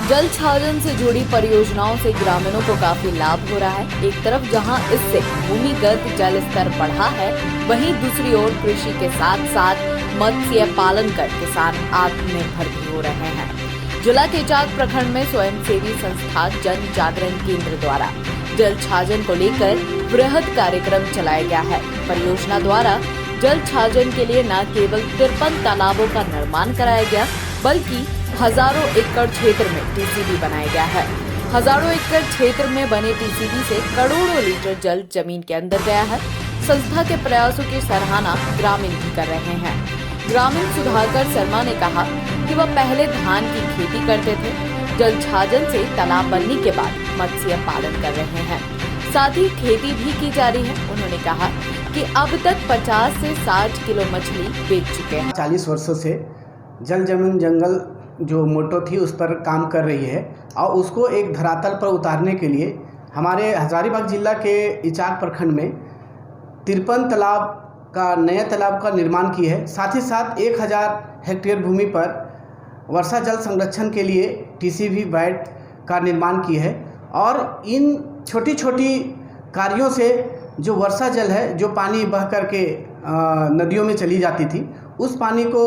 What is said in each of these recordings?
जल छाजन से जुड़ी परियोजनाओं से ग्रामीणों को काफी लाभ हो रहा है। एक तरफ जहां इससे भूमिगत जल स्तर बढ़ा है, वहीं दूसरी ओर कृषि के साथ साथ मत्स्य पालन कर किसान आत्मनिर्भर भी हो रहे हैं। जिला के चाक प्रखंड में स्वयंसेवी संस्था जन जागरण केंद्र द्वारा जल छाजन को लेकर बृहद कार्यक्रम चलाया गया है। परियोजना द्वारा जल छाजन के लिए न केवल 53 तालाबों का निर्माण कराया गया, बल्कि हजारों एकड़ क्षेत्र में टीसीबी बनाया गया है। हजारों एकड़ क्षेत्र में बने टीसीबी से करोड़ों लीटर जल जमीन के अंदर गया है। संस्था के प्रयासों की सराहना ग्रामीण भी कर रहे हैं। ग्रामीण सुधाकर शर्मा ने कहा कि वह पहले धान की खेती करते थे। जल छाजन से तालाब बनने के बाद मत्स्य पालन कर रहे हैं, साथ ही खेती भी की जा रही है। उन्होंने कहा कि अब तक 50 से 60 किलो मछली बेच चुके हैं। 40 वर्षों से जल जमीन जंगल जो मोटो थी उस पर काम कर रही है और उसको एक धरातल पर उतारने के लिए हमारे हजारीबाग जिला के इचाक प्रखंड में 53 तालाब का नया तालाब का निर्माण की है। साथ ही साथ 1000 हेक्टेयर भूमि पर वर्षा जल संरक्षण के लिए टीसीबी बैट का निर्माण की है। और इन छोटी छोटी कार्यों से जो वर्षा जल है, जो पानी बह करके नदियों में चली जाती थी, उस पानी को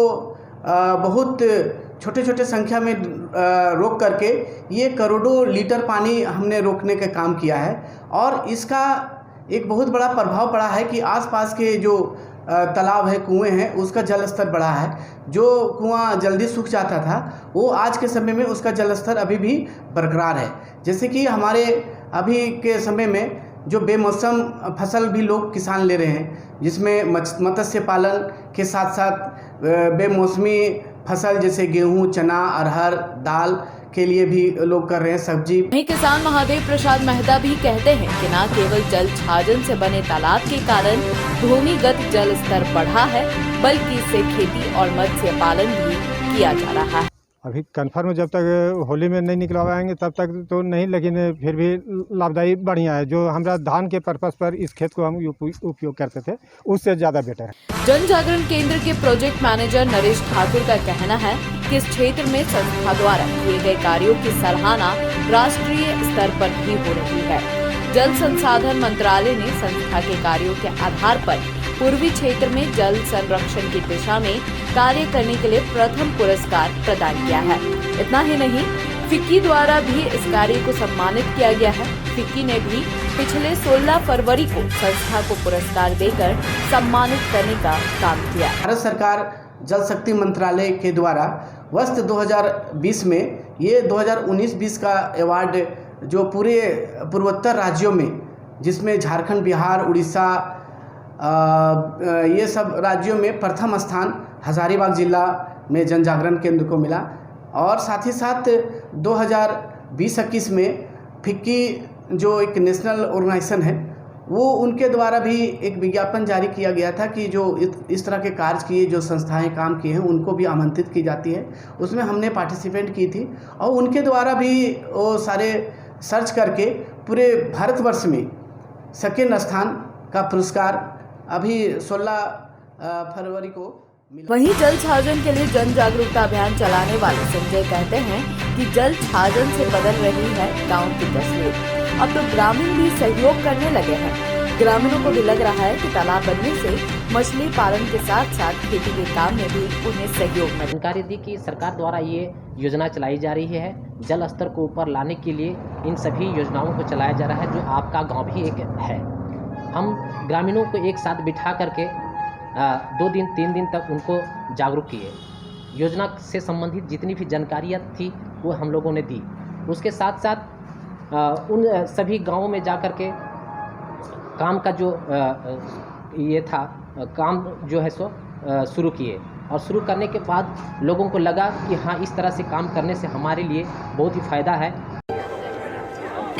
बहुत छोटे छोटे संख्या में रोक करके ये करोड़ों लीटर पानी हमने रोकने का काम किया है। और इसका एक बहुत बड़ा प्रभाव पड़ा है कि आसपास के जो तालाब है, कुएं हैं, उसका जल स्तर बढ़ा है। जो कुआं जल्दी सूख जाता था, वो आज के समय में उसका जल स्तर अभी भी बरकरार है। जैसे कि हमारे अभी के समय में जो बेमौसम फसल भी लोग किसान ले रहे हैं, जिसमें मत्स्य पालन के साथ साथ बेमौसमी फसल जैसे गेहूं, चना, अरहर, दाल के लिए भी लोग कर रहे हैं, सब्जी। वहीं किसान महादेव प्रसाद मेहता भी कहते हैं कि न केवल जल छाजन से बने तालाब के कारण भूमिगत जल स्तर बढ़ा है, बल्कि इससे खेती और मत्स्य पालन भी किया जा रहा है। अभी कन्फर्म जब तक होली में नहीं निकलवाएंगे तब तक तो नहीं, लेकिन फिर भी लाभदायी बढ़िया है। जो हमारा धान के पर्पस पर इस खेत को हम उपयोग करते थे, उससे ज़्यादा बेटर है। जन जागरण केंद्र के प्रोजेक्ट मैनेजर नरेश ठाकुर का कहना है कि इस क्षेत्र में संस्था द्वारा किए गए कार्यों की सराहना राष्ट्रीय स्तर पर भी हो रही है। जल संसाधन मंत्रालय ने संस्था के कार्यों के आधार पर पूर्वी क्षेत्र में जल संरक्षण की दिशा में कार्य करने के लिए प्रथम पुरस्कार प्रदान किया है। इतना ही नहीं, फिक्की द्वारा भी इस कार्य को सम्मानित किया गया है। फिक्की ने भी पिछले 16 फरवरी को संस्था को पुरस्कार देकर सम्मानित करने का काम किया। भारत सरकार जल शक्ति मंत्रालय के द्वारा वर्ष 2020 में ये 2019-20 का अवार्ड जो पूरे पूर्वोत्तर राज्यों में, जिसमें झारखंड, बिहार, उड़ीसा, ये सब राज्यों में प्रथम स्थान हजारीबाग जिला में जन जागरण केंद्र को मिला। और साथ ही साथ 2020-21 में फिक्की जो एक नेशनल ऑर्गेनाइजेशन है, वो उनके द्वारा भी एक विज्ञापन जारी किया गया था कि जो इस तरह के कार्य किए, जो संस्थाएं काम किए हैं, उनको भी आमंत्रित की जाती है। उसमें हमने पार्टिसिपेट की थी और उनके द्वारा भी वो सारे सर्च करके पूरे भारतवर्ष में सेकेंड स्थान का पुरस्कार अभी 16 फरवरी को मिला। वहीं जल छाजन के लिए जन जागरूकता अभियान चलाने वाले संजय कहते हैं कि जल छाजन से बदल रही है गांव की तस्वीर। अब तो ग्रामीण भी सहयोग करने लगे हैं। ग्रामीणों को भी लग रहा है कि तालाब बनने से मछली पालन के साथ साथ खेती के काम में भी उन्हें सहयोग मिले। जानकारी दी कि सरकार द्वारा ये योजना चलाई जा रही है, जल स्तर को ऊपर लाने के लिए इन सभी योजनाओं को चलाया जा रहा है, जो आपका गाँव भी एक है। हम ग्रामीणों को एक साथ बिठा करके 2 दिन 3 दिन तक उनको जागरूक किए। योजना से संबंधित जितनी भी जानकारियाँ थी वो हम लोगों ने दी। उसके साथ साथ उन सभी गांवों में जा कर के काम का जो ये था काम जो है सो शुरू किए। और शुरू करने के बाद लोगों को लगा कि हाँ, इस तरह से काम करने से हमारे लिए बहुत ही फ़ायदा है।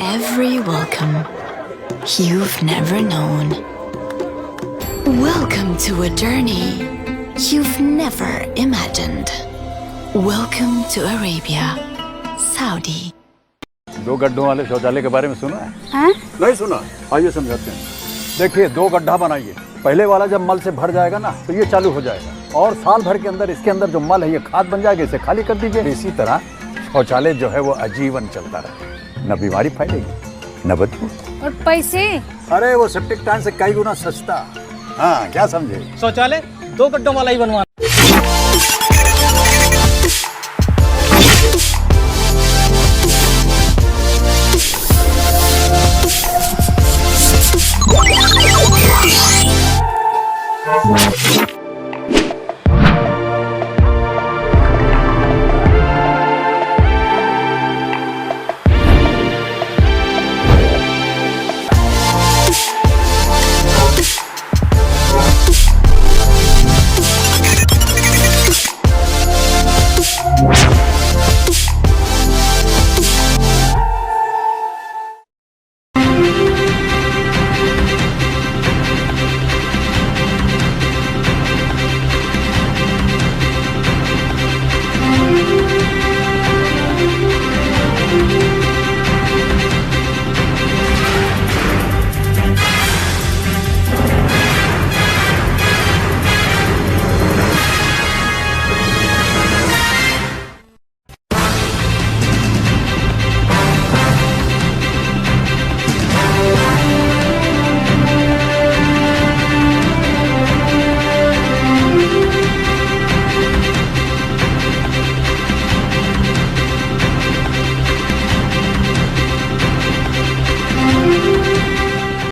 Every welcome you've never known. Welcome to a journey you've never imagined. Welcome to Arabia, Saudi. 2 गड्ढों वाले शौचालय के बारे में सुना है? हाँ? नहीं सुना? आइए समझाते हैं। देखिए, 2 गड्ढा बनाइए। पहले वाला जब मल से भर जाएगा ना, तो ये चालू हो जाएगा और साल भर के अंदर इसके अंदर जो मल है ये खाद बन जाएगा। इसे खाली कर दीजिए। इसी तरह शौचालय जो है वो आजीवन चलता रहे, न बीमारी फैलेगी न बदबू। और पैसे? अरे वो सेप्टिक टैंक से कई गुना सस्ता। हाँ, क्या समझे? शौचालय 2 गड्ढों वाला ही बनवाना।